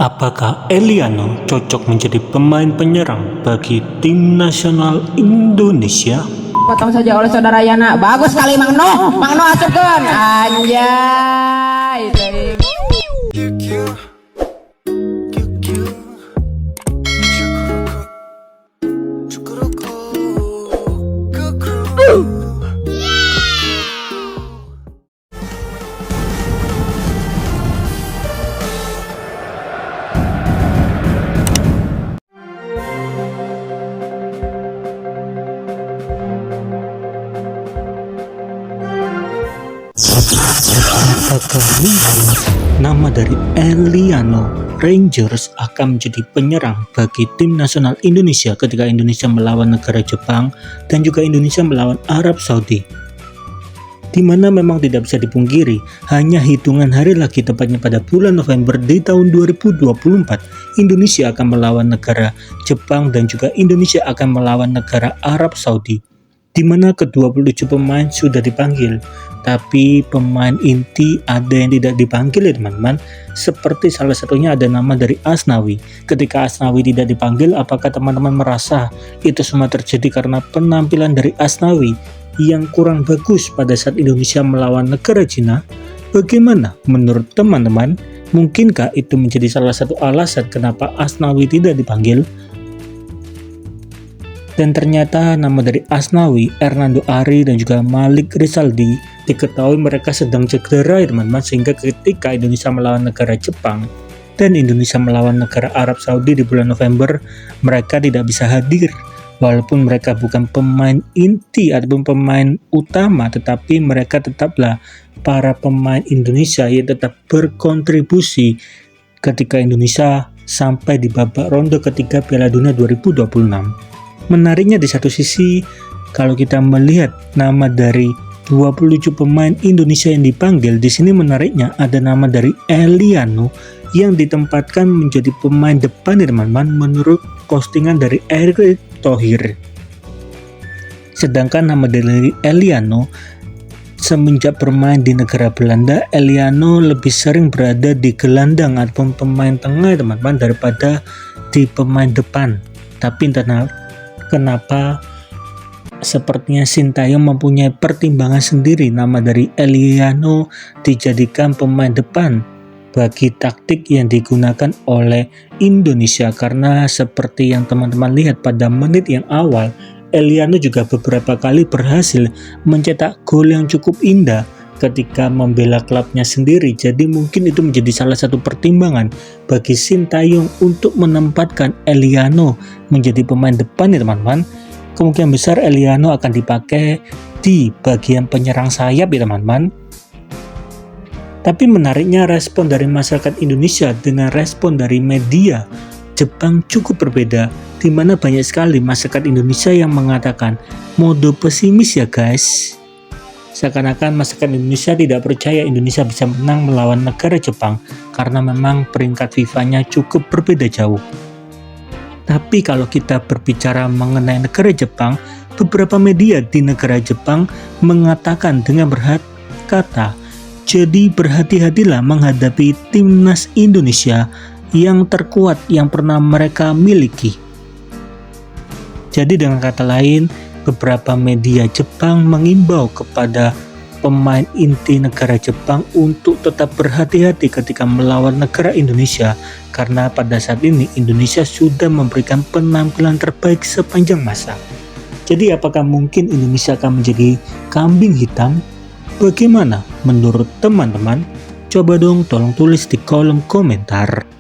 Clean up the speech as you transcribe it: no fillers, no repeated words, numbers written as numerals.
Apakah Eliano cocok menjadi pemain penyerang bagi tim nasional Indonesia? Potong saja oleh saudara Yana. Bagus sekali Mang No asupkan. Anjay. Apakah nama dari Eliano Rangers akan menjadi penyerang bagi tim nasional Indonesia ketika Indonesia melawan negara Jepang dan juga Indonesia melawan Arab Saudi? Dimana memang tidak bisa dipungkiri, hanya hitungan hari lagi, tepatnya pada bulan November di tahun 2024, Indonesia akan melawan negara Jepang dan juga Indonesia akan melawan negara Arab Saudi, di mana ke-27 pemain sudah dipanggil, tapi pemain inti ada yang tidak dipanggil ya teman-teman. Seperti salah satunya ada nama dari Asnawi. Ketika Asnawi tidak dipanggil, apakah teman-teman merasa itu semua terjadi karena penampilan dari Asnawi yang kurang bagus pada saat Indonesia melawan negara Cina? Bagaimana menurut teman-teman? Mungkinkah itu menjadi salah satu alasan kenapa Asnawi tidak dipanggil? Dan ternyata nama dari Asnawi, Hernando Ari, dan juga Malik Rizaldi diketahui mereka sedang cedera ya teman-teman, sehingga ketika Indonesia melawan negara Jepang dan Indonesia melawan negara Arab Saudi di bulan November, mereka tidak bisa hadir. Walaupun mereka bukan pemain inti ataupun pemain utama, tetapi mereka tetaplah para pemain Indonesia yang tetap berkontribusi ketika Indonesia sampai di babak ronde ketiga Piala Dunia 2026. Menariknya di satu sisi, kalau kita melihat nama dari 27 pemain Indonesia yang dipanggil, di sini menariknya ada nama dari Eliano yang ditempatkan menjadi pemain depan ya teman-teman, menurut postingan dari Erick Thohir. Sedangkan nama dari Eliano, semenjak bermain di negara Belanda, Eliano lebih sering berada di gelandang ataupun pemain tengah teman-teman daripada di pemain depan. Tapi entah kenapa sepertinya Sintayong mempunyai pertimbangan sendiri nama dari Eliano dijadikan pemain depan bagi taktik yang digunakan oleh Indonesia, karena seperti yang teman-teman lihat pada menit yang awal, Eliano juga beberapa kali berhasil mencetak gol yang cukup indah ketika membela klubnya sendiri. Jadi mungkin itu menjadi salah satu pertimbangan bagi Sintayong untuk menempatkan Eliano menjadi pemain depan ya teman-teman. Kemungkinan besar Eliano akan dipakai di bagian penyerang sayap ya teman-teman. Tapi menariknya respon dari masyarakat Indonesia dengan respon dari media Jepang cukup berbeda, di mana banyak sekali masyarakat Indonesia yang mengatakan mode pesimis ya guys. Seakan-akan masyarakat Indonesia tidak percaya Indonesia bisa menang melawan negara Jepang karena memang peringkat FIFA-nya cukup berbeda jauh. Tapi kalau kita berbicara mengenai negara Jepang, beberapa media di negara Jepang mengatakan dengan berkata, jadi berhati-hatilah menghadapi timnas Indonesia yang terkuat yang pernah mereka miliki. Jadi dengan kata lain, beberapa media Jepang mengimbau kepada pemain inti negara Jepang untuk tetap berhati-hati ketika melawan negara Indonesia, karena pada saat ini Indonesia sudah memberikan penampilan terbaik sepanjang masa. Jadi apakah mungkin Indonesia akan menjadi kambing hitam? Bagaimana menurut teman-teman? Coba dong tolong tulis di kolom komentar.